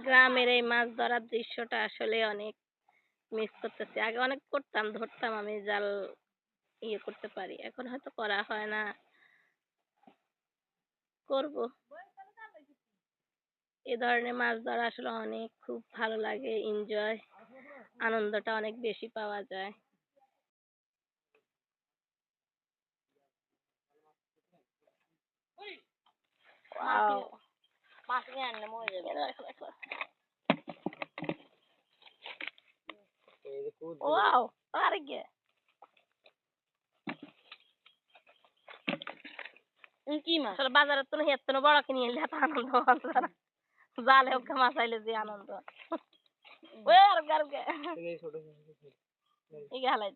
গ্রামের এই মাছ ধরার দৃশ্যটা আসলে অনেক মিস করতেছি। আগে অনেক করতাম, ধরতাম, আমি জাল করতে পারি, এখন হয়তো করা হয় না, করব। এ ধরনের মাছ ধরা আসলে অনেক খুব ভালো লাগে, এনজয়, আনন্দটা অনেক বেশি পাওয়া যায়। ওয়াও, মাছ নিয়ে আনলে মরে যাবে। ওয়াও, আরে গে কি মাছ আসলে বাজারে তো হের তো বড় কিনে এলে এত আনন্দ পাওয়া যায় না। জালে ওকে মাছ আইলে যে আনন্দ। ওই আর গারগে এই হালাই